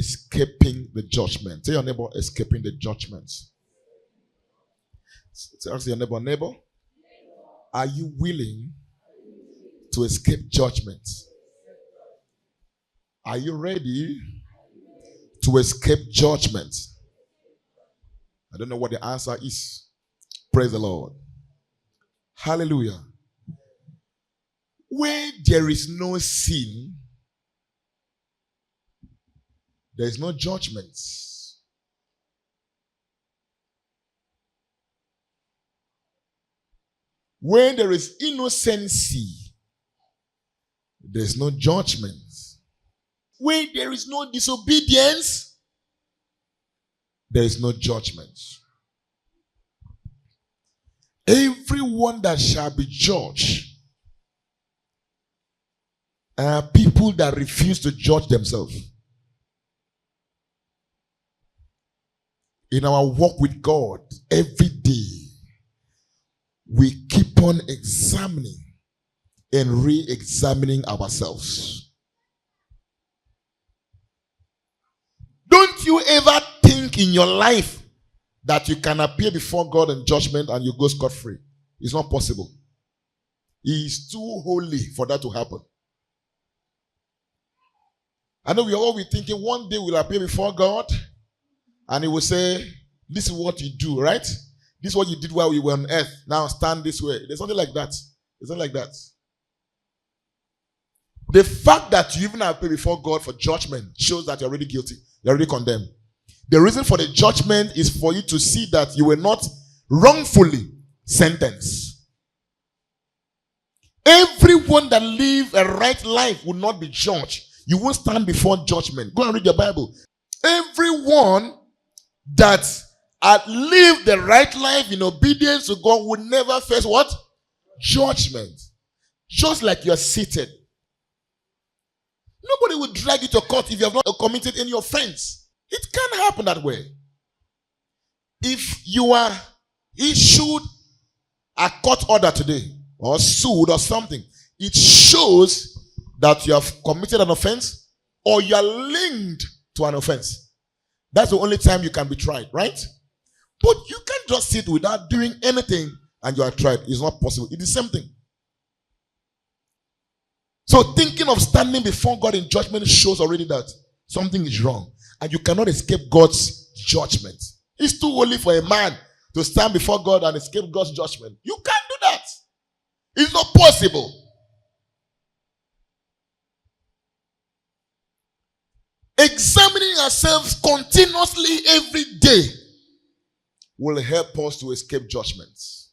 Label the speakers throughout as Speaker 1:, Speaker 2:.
Speaker 1: escaping the judgment. Tell your neighbor, escaping the judgment. Ask your neighbor, are you willing to escape judgment? Are you ready to escape judgment? I don't know what the answer is. Praise the Lord. Hallelujah. Where there is no sin, there is no judgment. Where there is innocency, there is no judgment. Where there is no disobedience, there is no judgment. Everyone that shall be judged are people that refuse to judge themselves. In our walk with God, every day, we keep on examining and re-examining ourselves. Don't you ever think in your life that you can appear before God in judgment and you go scot-free? It's not possible. He is too holy for that to happen. I know we are all thinking one day we'll appear before God and he will say, this is what you do, right? This is what you did while we were on earth. Now stand this way. There's nothing like that. It's not like that. The fact that you even appear before God for judgment shows that you're already guilty. You're already condemned. The reason for the judgment is for you to see that you were not wrongfully sentenced. Everyone that lives a right life will not be judged. You won't stand before judgment. Go and read your Bible. Everyone that had lived the right life in obedience to God will never face what? Judgment. Just like you're seated. Nobody will drag you to court if you have not committed any offense. It can't happen that way. If you are issued a court order today or sued or something, it shows that you have committed an offense or you are linked to an offense. That's the only time you can be tried, right? But you can't just sit without doing anything and you are tried. It's not possible. It is the same thing. So thinking of standing before God in judgment shows already that something is wrong. And you cannot escape God's judgment. It's too holy for a man to stand before God and escape God's judgment. You can't do that. It's not possible. Examining ourselves continuously every day will help us to escape judgments.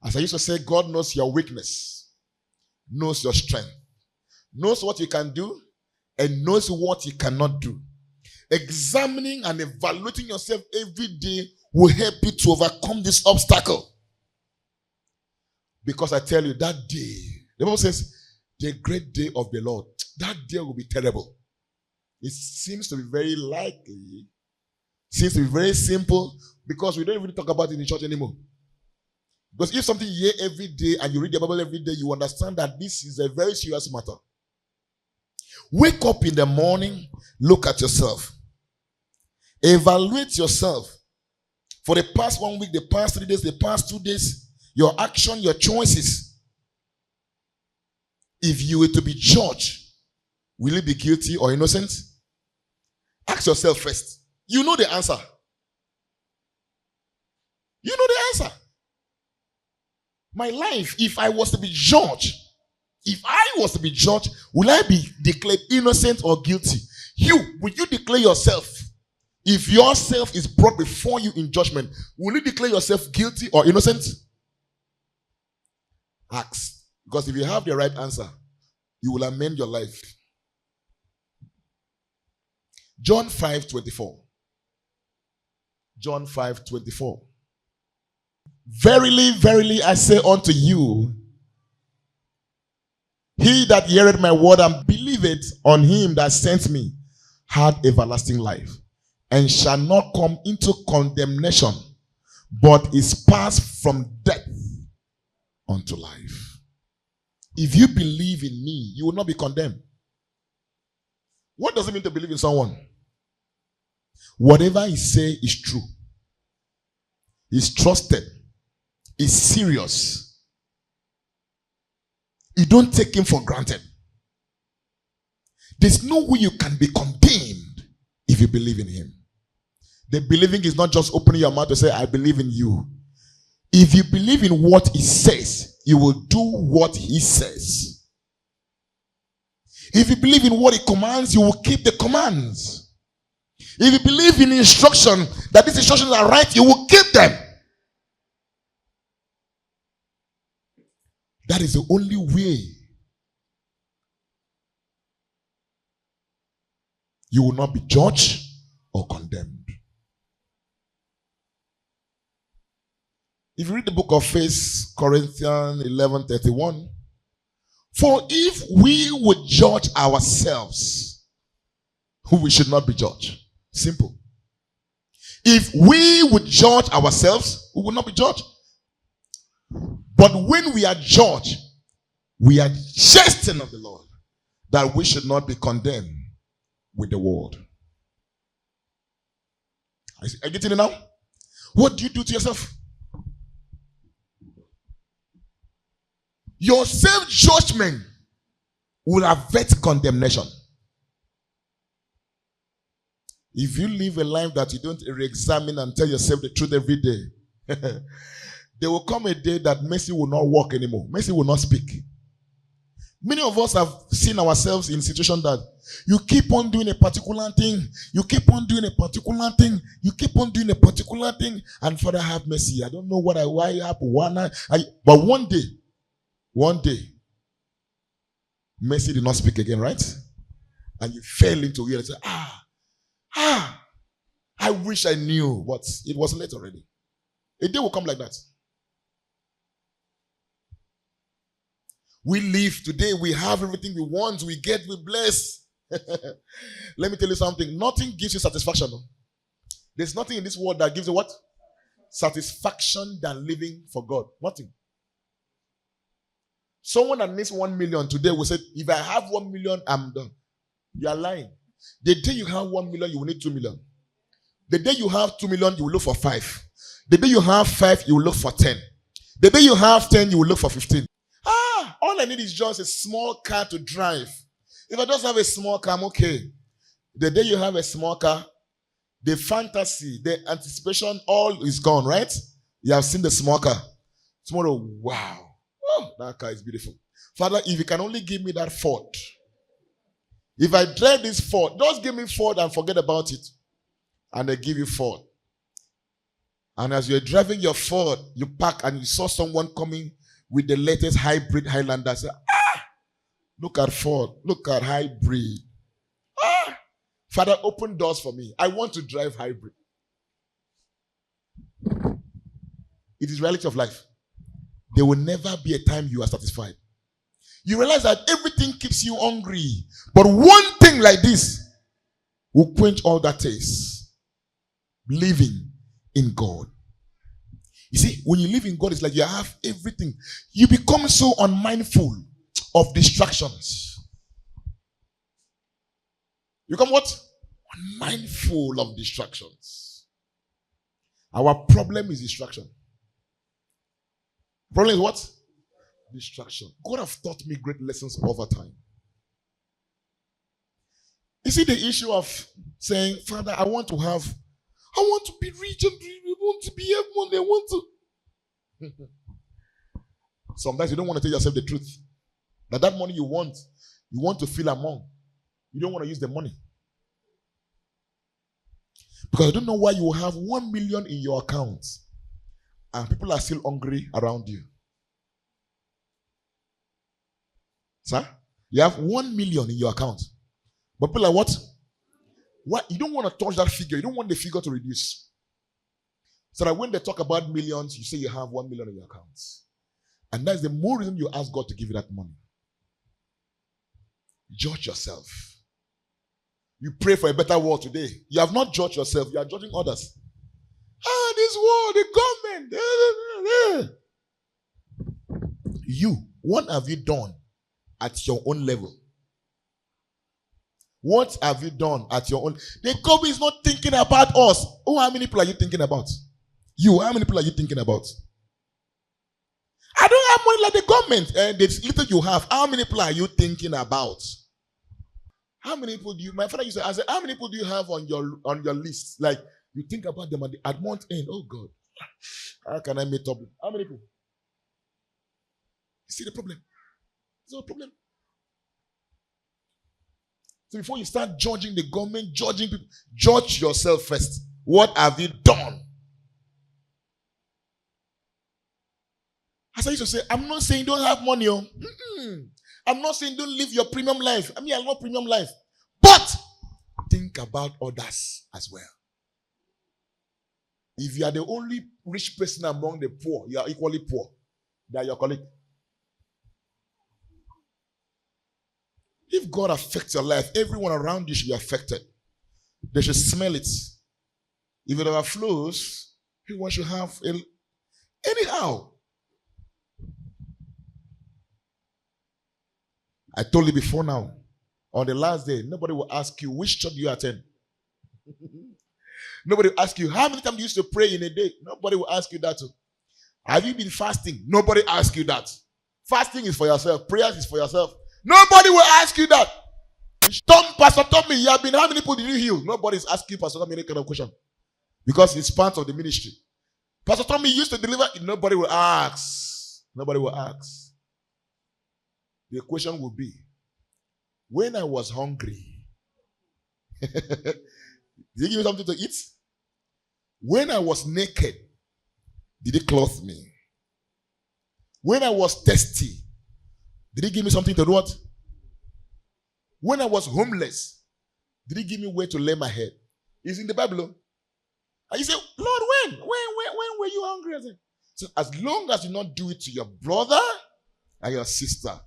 Speaker 1: As I used to say, God knows your weakness, knows your strength, knows what you can do, and knows what you cannot do. Examining and evaluating yourself every day will help you to overcome this obstacle. Because I tell you, that day, the Bible says, the great day of the Lord, that day will be terrible. It seems to be very likely, seems to be very simple, because we don't even talk about it in church anymore. Because if something you hear every day and you read the Bible every day, you understand that this is a very serious matter. Wake up in the morning, look at yourself. Evaluate yourself. For the past 1 week, the past 3 days, the past 2 days, your action, your choices. If you were to be judged, will you be guilty or innocent? Ask yourself first. You know the answer. You know the answer. My life, if I was to be judged, will I be declared innocent or guilty? Will you declare yourself? If yourself is brought before you in judgment, will you declare yourself guilty or innocent? Ask. Because if you have the right answer, you will amend your life. John 5:24. John 5:24. Verily, verily, I say unto you, he that heareth my word and believeth on him that sent me had everlasting life, and shall not come into condemnation, but is passed from death unto life. If you believe in me, you will not be condemned. What does it mean to believe in someone? Whatever he say is true. He's trusted. He's serious. You don't take him for granted. There's no way you can be contained if you believe in him. The believing is not just opening your mouth to say, I believe in you. If you believe in what he says, you will do what he says. If you believe in what he commands, you will keep the commands. If you believe in instruction, that these instructions are right, you will keep them. That is the only way you will not be judged or condemned. If you read the book of 1 Corinthians 11:31, for if we would judge ourselves, we should not be judged. Simple. If we would judge ourselves, we would not be judged. But when we are judged, we are chastened of the Lord, that we should not be condemned with the world. Are you getting it now? What do you do to yourself? Your self-judgment will avert condemnation. If you live a life that you don't re-examine and tell yourself the truth every day, there will come a day that mercy will not work anymore. Mercy will not speak. Many of us have seen ourselves in situations that you keep on doing a particular thing, you keep on doing a particular thing, you keep on doing a particular thing, and Father have mercy. I don't know why happened. But one day, mercy did not speak again, right? And you fell into it and said, I wish I knew, but it was late already. A day will come like that. We live today, we have everything we want, we get, we bless. Let me tell you something. Nothing gives you satisfaction. There's nothing in this world that gives you what? Satisfaction than living for God. Nothing. Someone that needs 1 million today will say, if I have 1 million, I'm done. You are lying. The day you have 1 million, you will need 2 million. The day you have 2 million, you will look for 5. The day you have 5, you will look for 10. The day you have 10, you will look for 15. All I need is just a small car to drive. If I just have a small car, I'm okay. The day you have a small car, the fantasy, the anticipation, all is gone, right? You have seen the small car. Tomorrow, wow. Oh, that car is beautiful. Father, if you can only give me that Ford. If I drive this Ford, just give me Ford and forget about it. And they give you Ford. And as you're driving your Ford, you park and you saw someone coming with the latest hybrid Highlander. Say, look at Ford. Look at hybrid. Father, open doors for me. I want to drive hybrid. It is reality of life. There will never be a time you are satisfied. You realize that everything keeps you hungry. But one thing like this will quench all that taste. Living in God. You see, when you live in God, it's like you have everything. You become so unmindful of distractions. You become what? Unmindful of distractions. Our problem is distraction. Problem is what? Distraction. God have taught me great lessons over time. You see the issue of saying, Father, I want to be rich and I want to be everyone they want to. Sometimes you don't want to tell yourself the truth. That money you want to feel among. You don't want to use the money. Because I don't know why you will have 1 million in your account and people are still hungry around you. Sir? You have 1 million in your account. But people are what? What? You don't want to touch that figure. You don't want the figure to reduce. So that when they talk about millions, you say you have 1 million in your account. And that's the more reason you ask God to give you that money. Judge yourself. You pray for a better world today. You have not judged yourself. You are judging others. This world, the government. You, what have you done at your own level? What have you done at your own? The government is not thinking about us. Oh, how many people are you thinking about? You, how many people are you thinking about? I don't have money like the government. And the little you have, how many people are you thinking about? How many people do you? My father used to ask, how many people do you have on your list? Like you think about them at month end. Oh God, how can I meet up? How many people? You see the problem? There's no problem. So before you start judging the government, judging people, judge yourself first. What have you done? As I used to say, I'm not saying don't have money. I'm not saying don't live your premium life. I love premium life. But think about others as well. If you are the only rich person among the poor, you are equally poor than your colleague. If God affects your life, everyone around you should be affected. They should smell it. If it overflows, everyone should have anyhow. I told you before now, on the last day, nobody will ask you, which church do you attend? Nobody will ask you, how many times do you used to pray in a day? Nobody will ask you that too. Have you been fasting? Nobody asks you that. Fasting is for yourself. Prayers is for yourself. Nobody will ask you that. Pastor Tommy, you have been, how many people did you heal? Nobody is asking Pastor Tommy any kind of question. Because it's part of the ministry. Pastor Tommy used to deliver, nobody will ask. Nobody will ask. The question will be, when I was hungry, did he give me something to eat? When I was naked, did he clothe me? When I was thirsty, did he give me something to do what? When I was homeless, did he give me where to lay my head? It's in the Bible. And you say, Lord, when were you hungry? I said, so as long as you not do it to your brother and your sister,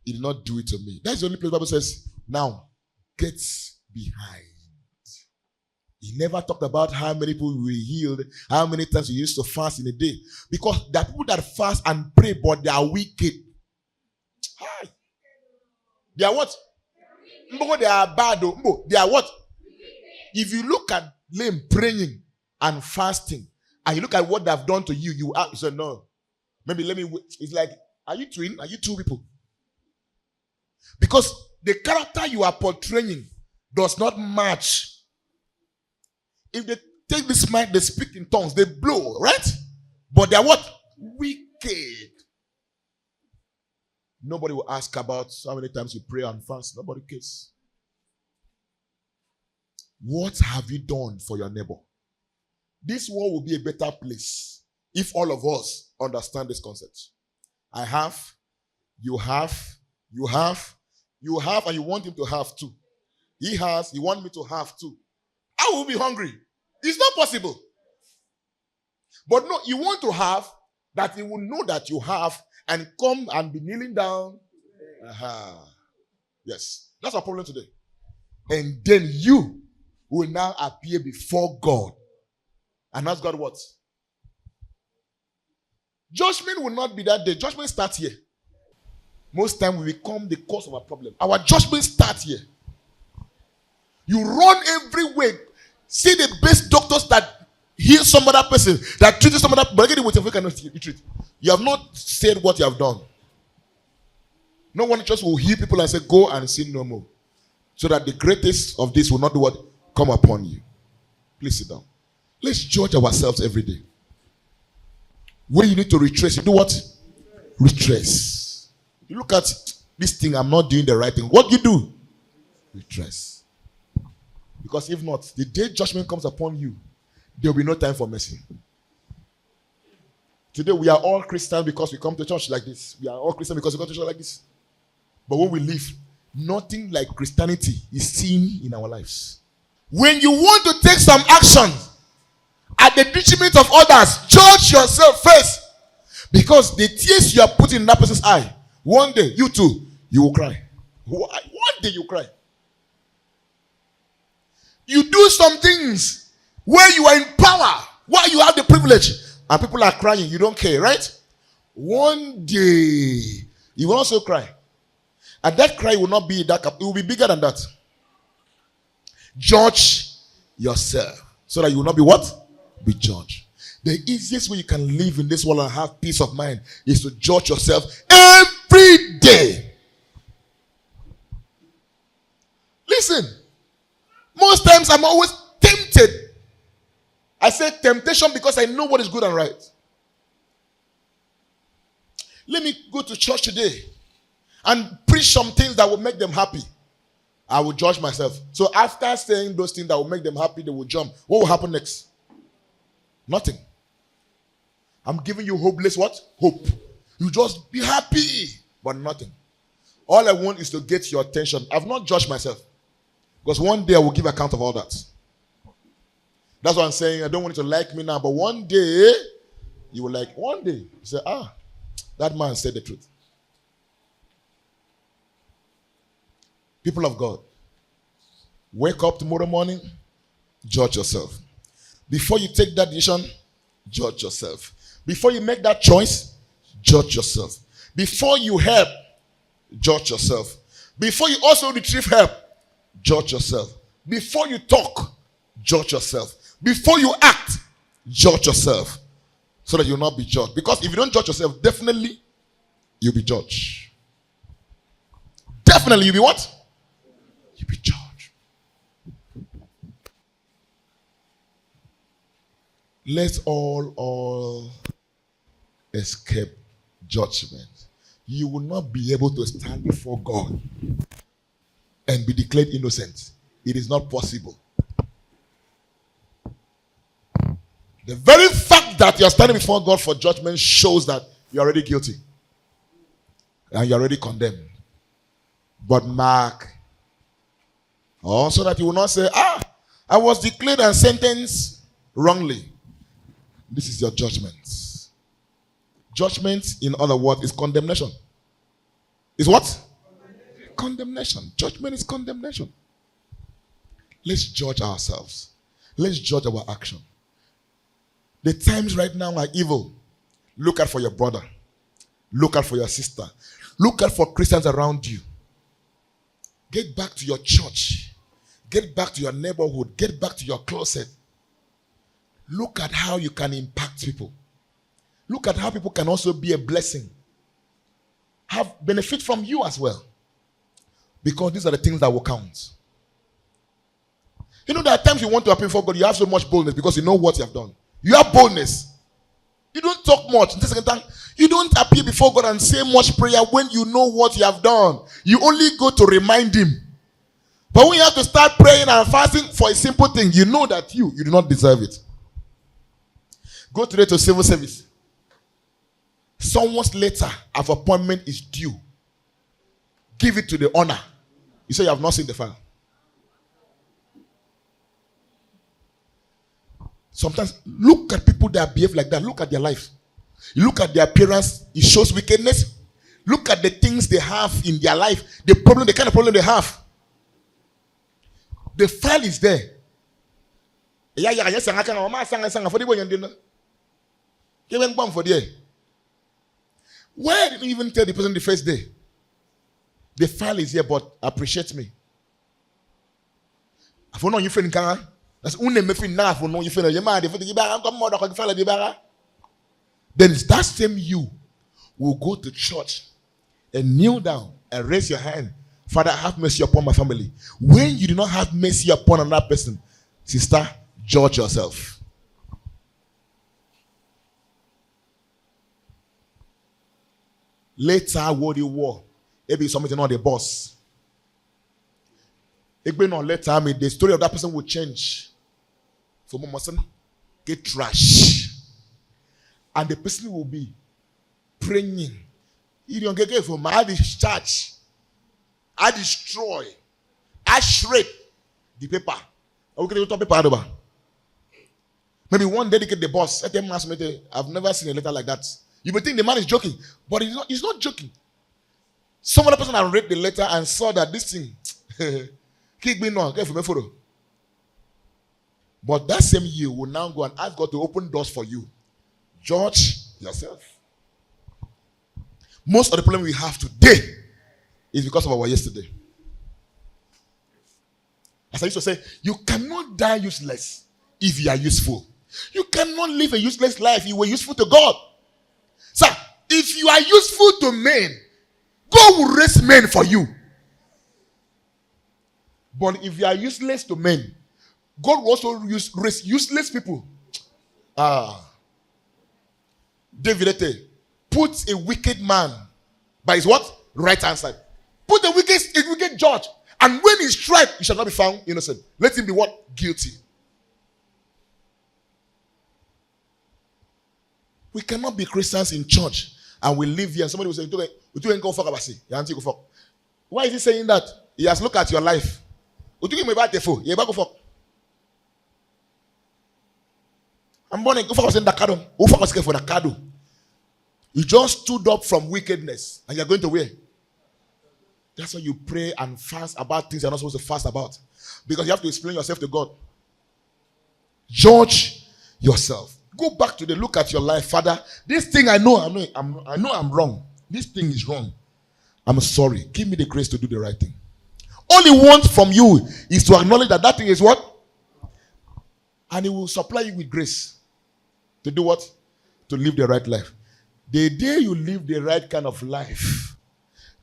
Speaker 1: he did not do it to me. That's the only place the Bible says, now, get behind. He never talked about how many people were healed, how many times you used to fast in a day. Because there are people that fast and pray, but they are wicked. Hi. They are what? They are bad. They are what? If you look at them praying and fasting, and you look at what they have done to you, you say, no. Maybe let me wait. It's like, are you twin? Are you two people? Because the character you are portraying does not match. If they take this mic, they speak in tongues, they blow, right? But they are what? Wicked. Nobody will ask about how many times you pray and fast. Nobody cares. What have you done for your neighbor? This world will be a better place if all of us understand this concept. I have, you have, and you want him to have too. He has, you want me to have too. I will be hungry. It's not possible. But no, you want to have that he will know that you have and come and be kneeling down. Yes, that's our problem today. And then you will now appear before God. And ask God what? Judgment will not be that day. Judgment starts here. Most time we become the cause of our problem. Our judgment starts here. You run everywhere. See the best doctors that heal some other person, that treat some other, but again with your cannot treat. You have not said what you have done. No one just will heal people and say, go and sin no more. So that the greatest of this will not do what? Come upon you. Please sit down. Let's judge ourselves every day. When you need to retrace, you do what? Retrace. You look at this thing, I'm not doing the right thing. What do you do? Retrace. Because if not, the day judgment comes upon you, there will be no time for mercy. Today we are all Christians because we come to church like this. We are all Christians because we come to church like this. But when we live, nothing like Christianity is seen in our lives. When you want to take some action at the detriment of others, judge yourself first. Because the tears you are putting in that person's eye, one day, you too, you will cry. One day you cry. You do some things where you are in power, where you have the privilege, and people are crying, you don't care, right? One day, you will also cry. And that cry will not be that, it will be bigger than that. Judge yourself. So that you will not be what? Be judged. The easiest way you can live in this world and have peace of mind is to judge yourself every day. Listen, most times I'm always tempted. I say temptation because I know what is good and right. Let me go to church today and preach some things that will make them happy. I will judge myself. So after saying those things that will make them happy, they will jump. What will happen next? Nothing. I'm giving you hopeless what? Hope. You just be happy, but nothing. All I want is to get your attention. I've not judged myself. Because one day I will give account of all that. That's what I'm saying. I don't want you to like me now, but one day, you will like, one day, you say, that man said the truth. People of God, wake up tomorrow morning, judge yourself. Before you take that decision, judge yourself. Before you make that choice, judge yourself. Before you help, judge yourself. Before you also retrieve help, judge yourself. Before you talk, judge yourself. Before you act, judge yourself. So that you will not be judged. Because if you don't judge yourself, definitely you'll be judged. Definitely you'll be what? You'll be judged. Let's all escape judgment. You will not be able to stand before God and be declared innocent. It is not possible. The very fact that you are standing before God for judgment shows that you are already guilty. And you are already condemned. But mark. So that you will not say, I was declared and sentenced wrongly. This is your judgment. Judgment, in other words, is condemnation. Is what? Condemnation. Judgment is condemnation. Let's judge ourselves. Let's judge our action. The times right now are evil. Look out for your brother. Look out for your sister. Look out for Christians around you. Get back to your church. Get back to your neighborhood. Get back to your closet. Look at how you can impact people. Look at how people can also be a blessing. Have benefit from you as well. Because these are the things that will count. You know, there are times you want to appear before God, you have so much boldness because you know what you have done. You have boldness. You don't talk much. In the second time, you don't appear before God and say much prayer when you know what you have done. You only go to remind Him. But when you have to start praying and fasting for a simple thing, you know that you do not deserve it. Go today to civil service. Someone's letter of appointment is due. Give it to the owner. You say you have not seen the file. Sometimes look at people that behave like that. Look at their life. You look at their appearance, it shows wickedness. Look at the things they have in their life, the kind of problem they have. The file is there. Why didn't you even tell the person the first day? The file is here, but appreciate me. I don't know you feeling. Then that same you will go to church and kneel down and raise your hand. Father, have mercy upon my family. When you do not have mercy upon another person, sister, judge yourself. Later, what you war, maybe something on the boss. Later, the story of that person will change. For Momosan, get trash. And the person will be praying. You don't get from I discharge, I destroy, I shred the paper. Maybe one dedicate the boss. I've never seen a letter like that. You may think the man is joking, but he's not joking. Some other person had read the letter and saw that this thing kick me now, get for me photo. But that same you will now go and ask God to open doors for you. Judge yourself. Most of the problem we have today is because of our yesterday. As I used to say, you cannot die useless if you are useful. You cannot live a useless life if you were useful to God. Sir, if you are useful to men, God will raise men for you. But if you are useless to men, God will also raise useless people. David put a wicked man by his what? Right hand side. Put a wicked judge. And when he's tried, he shall not be found innocent. Let him be what? Guilty. We cannot be Christians in church and we live here. And somebody will say, why is he saying that? He has looked at your life. I'm born in Dakado. You just stood up from wickedness and you're going to where? That's why you pray and fast about things you're not supposed to fast about. Because you have to explain yourself to God. Judge yourself. Go back to the look at your life. Father, this thing I know I'm wrong. This thing is wrong. I'm sorry. Give me the grace to do the right thing. All he wants from you is to acknowledge that that thing is what? And he will supply you with grace. To do what? To live the right life. The day you live the right kind of life,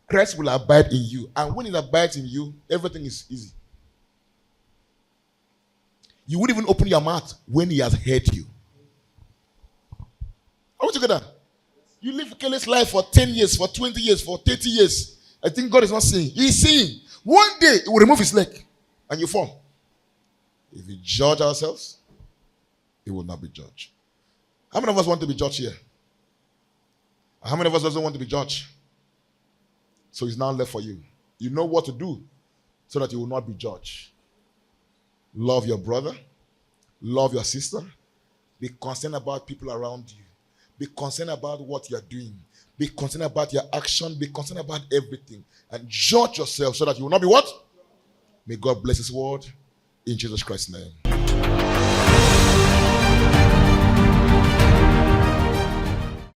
Speaker 1: Christ will abide in you. And when it abides in you, everything is easy. You wouldn't even open your mouth when he has heard you. Are we together? You live a careless life for 10 years, for 20 years, for 30 years. I think God is not seeing. He's seeing. One day, he will remove his leg and you fall. If we judge ourselves, he will not be judged. How many of us want to be judged here? How many of us doesn't want to be judged? So it's now left for you. You know what to do so that you will not be judged. Love your brother. Love your sister. Be concerned about people around you. Be concerned about what you are doing. Be concerned about your action. Be concerned about everything. And judge yourself so that you will not be what? May God bless his word in Jesus Christ's name.